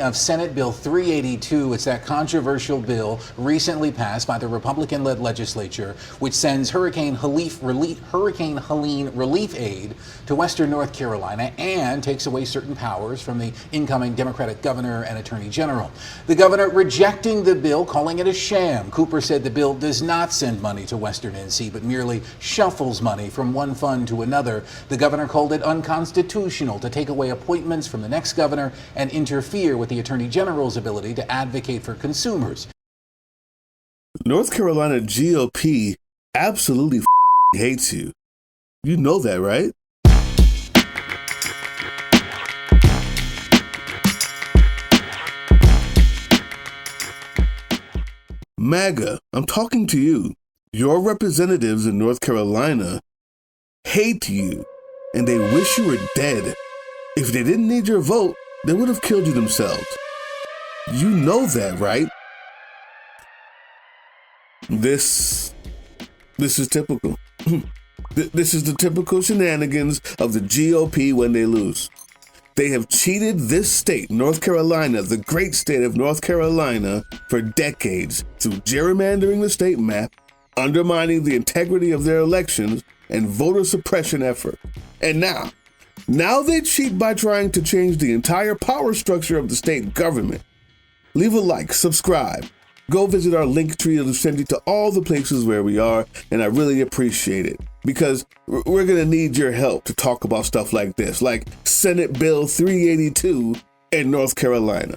Of Senate Bill 382, it's that controversial bill recently passed by the Republican-led legislature, which sends Hurricane Helene relief aid to Western North Carolina and takes away certain powers from the incoming Democratic governor and attorney general. The governor rejecting the bill, calling it a sham. Cooper said the bill does not send money to Western NC, but merely shuffles money from one fund to another. The governor called it unconstitutional to take away appointments from the next governor and interfere with the Attorney General's ability to advocate for consumers. North Carolina GOP absolutely hates you. You know that, right? MAGA, I'm talking to you. Your representatives in North Carolina hate you, and they wish you were dead. If they didn't need your vote, they would have killed you themselves. You know that, right? This is typical. This is the typical shenanigans of the GOP when they lose. They have cheated this state, North Carolina, the great state of North Carolina, for decades through gerrymandering the state map, undermining the integrity of their elections, and voter suppression effort. And now they cheat by trying to change the entire power structure of the state government. Leave a like, subscribe. Go visit our link tree. It'll send you to all the places where we are, and I really appreciate it because we're going to need your help to talk about stuff like this, like Senate Bill 382 in North Carolina.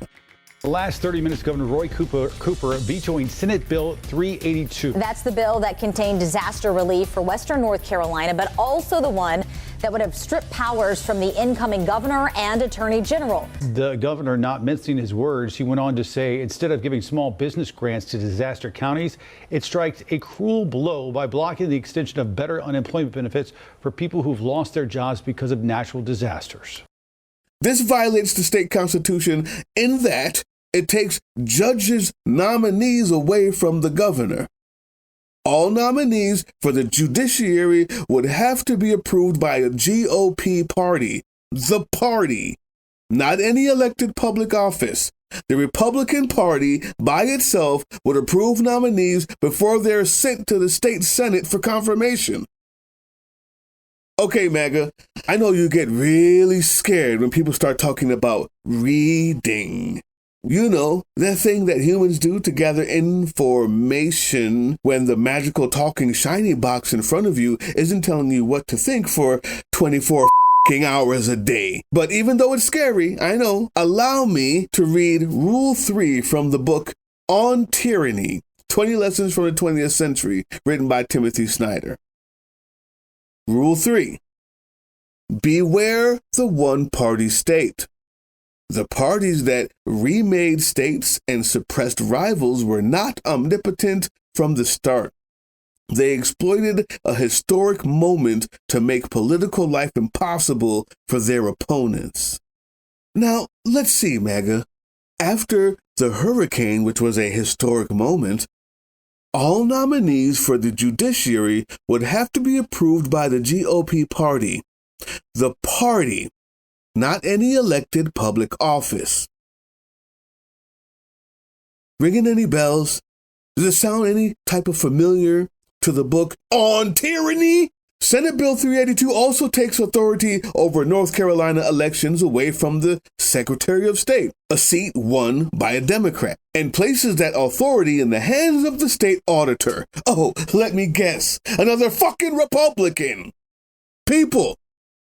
The last 30 minutes, Governor Roy Cooper vetoing Senate Bill 382. That's the bill that contained disaster relief for Western North Carolina, but also the one that would have stripped powers from the incoming governor and attorney general. The governor not mincing his words. He went on to say instead of giving small business grants to disaster counties, it strikes a cruel blow by blocking the extension of better unemployment benefits for people who've lost their jobs because of natural disasters. This violates the state constitution in that it takes judges' nominees away from the governor. All nominees for the judiciary would have to be approved by a GOP party. The party, not any elected public office. The Republican Party by itself would approve nominees before they're sent to the state Senate for confirmation. Okay, MAGA, I know you get really scared when people start talking about reading. You know, that thing that humans do to gather information when the magical talking shiny box in front of you isn't telling you what to think for 24 hours a day. But even though it's scary, I know, allow me to read Rule 3 from the book On Tyranny, 20 Lessons from the 20th Century, written by Timothy Snyder. Rule 3. Beware the one-party state. The parties that remade states and suppressed rivals were not omnipotent from the start. They exploited a historic moment to make political life impossible for their opponents. Now, let's see, MAGA. After the hurricane, which was a historic moment, all nominees for the judiciary would have to be approved by the GOP party. The party, not any elected public office. Ringing any bells? Does it sound any type of familiar to the book On Tyranny? Senate Bill 382 also takes authority over North Carolina elections away from the Secretary of State, a seat won by a Democrat, and places that authority in the hands of the state auditor. Oh, let me guess, another fucking Republican. People,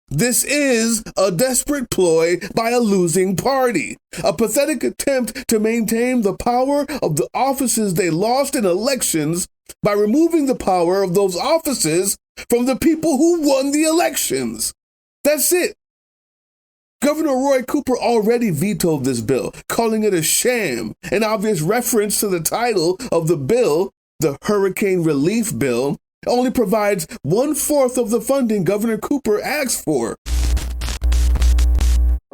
this is a desperate ploy by a losing party, a pathetic attempt to maintain the power of the offices they lost in elections by removing the power of those offices from the people who won the elections. That's it. Governor Roy Cooper already vetoed this bill, calling it a sham, an obvious reference to the title of the bill, the Hurricane Relief Bill, only provides 1/4 of the funding Governor Cooper asked for.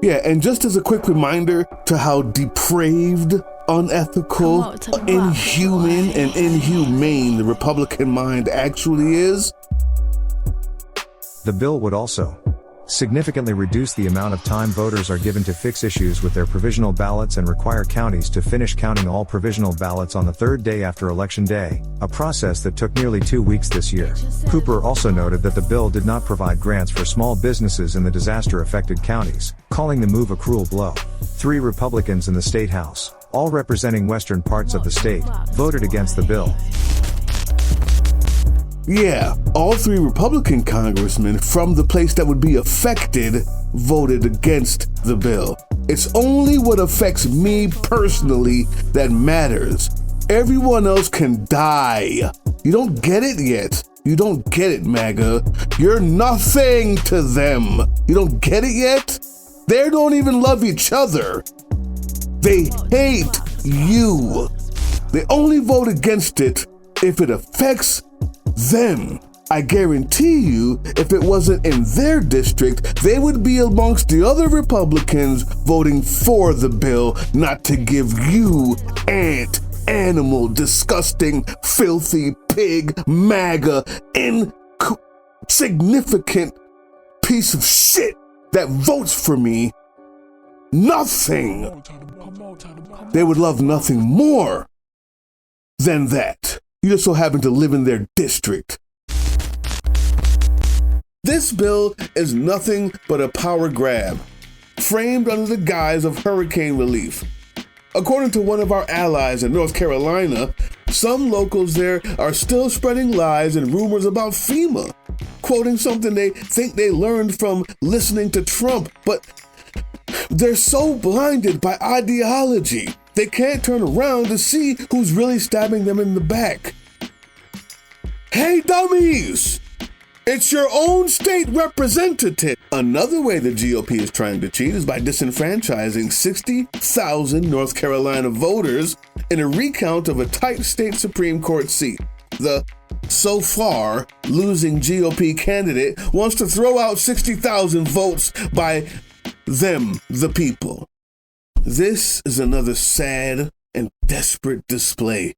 Yeah, and just as a quick reminder to how depraved, unethical, inhuman, and inhumane the Republican mind actually is. The bill would also significantly reduce the amount of time voters are given to fix issues with their provisional ballots and require counties to finish counting all provisional ballots on the third day after Election Day, a process that took nearly 2 weeks this year. Cooper also noted that the bill did not provide grants for small businesses in the disaster-affected counties, calling the move a cruel blow. 3 Republicans in the State House, all representing western parts of the state, voted against the bill. Yeah, all 3 Republican congressmen from the place that would be affected voted against the bill. It's only what affects me personally that matters. Everyone else can die. You don't get it yet. You don't get it, MAGA. You're nothing to them. You don't get it yet? They don't even love each other. They hate you. They only vote against it if it affects them. I guarantee you, if it wasn't in their district, they would be amongst the other Republicans voting for the bill, not to give you ant, animal, disgusting, filthy, pig, MAGA, insignificant piece of shit that votes for me nothing. They would love nothing more than that. You just so happen to live in their district. This bill is nothing but a power grab, framed under the guise of hurricane relief. According to one of our allies in North Carolina, some locals there are still spreading lies and rumors about FEMA, quoting something they think they learned from listening to Trump, but they're so blinded by ideology, they can't turn around to see who's really stabbing them in the back. Hey, dummies! It's your own state representative. Another way the GOP is trying to cheat is by disenfranchising 60,000 North Carolina voters in a recount of a tight state Supreme Court seat. The so far losing GOP candidate wants to throw out 60,000 votes by them, the people. This is another sad and desperate display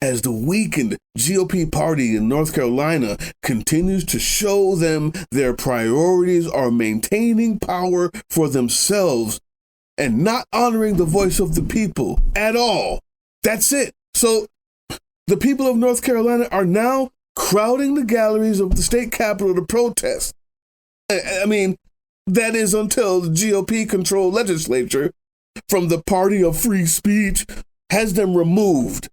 as the weakened GOP party in North Carolina continues to show them their priorities are maintaining power for themselves and not honoring the voice of the people at all. That's it. So the people of North Carolina are now crowding the galleries of the state capitol to protest. I mean, that is until the GOP-controlled legislature from the party of free speech has them removed.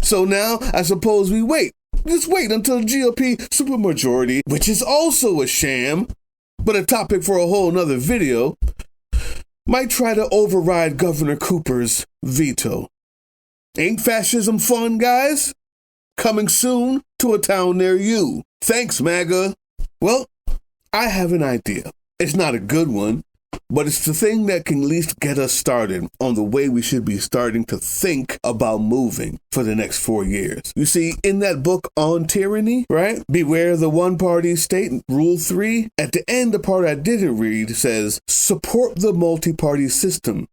So now I suppose we wait. Just wait until GOP supermajority, which is also a sham, but a topic for a whole nother video, might try to override Governor Cooper's veto. Ain't fascism fun, guys? Coming soon to a town near you. Thanks, MAGA. Well, I have an idea. It's not a good one, but it's the thing that can at least get us started on the way we should be starting to think about moving for the next 4 years. You see, in that book on tyranny, right? Beware the one-party state, Rule 3. At the end, the part I didn't read says, support the multi-party system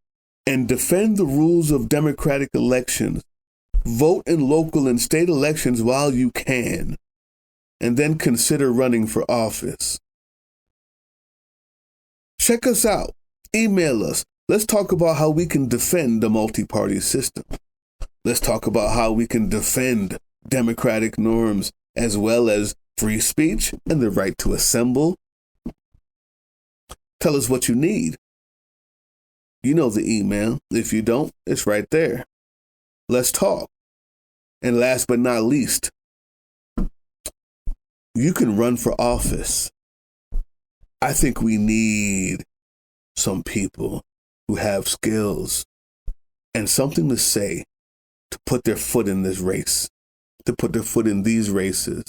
and defend the rules of democratic elections. Vote in local and state elections while you can, and then consider running for office. Check us out. Email us. Let's talk about how we can defend the multi-party system. Let's talk about how we can defend democratic norms as well as free speech and the right to assemble. Tell us what you need. You know the email. If you don't, it's right there. Let's talk. And last but not least, you can run for office. I think we need some people who have skills and something to say to put their foot in this race, to put their foot in these races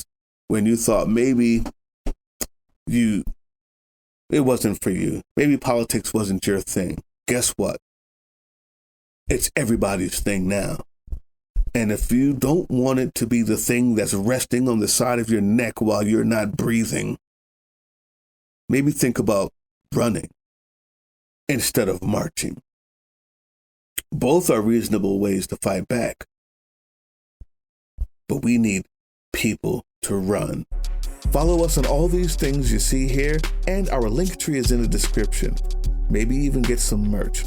when you thought maybe it wasn't for you. Maybe politics wasn't your thing. Guess what? It's everybody's thing now. And if you don't want it to be the thing that's resting on the side of your neck while you're not breathing, maybe think about running instead of marching. Both are reasonable ways to fight back. But we need people to run. Follow us on all these things you see here, and our link tree is in the description. Maybe even get some merch.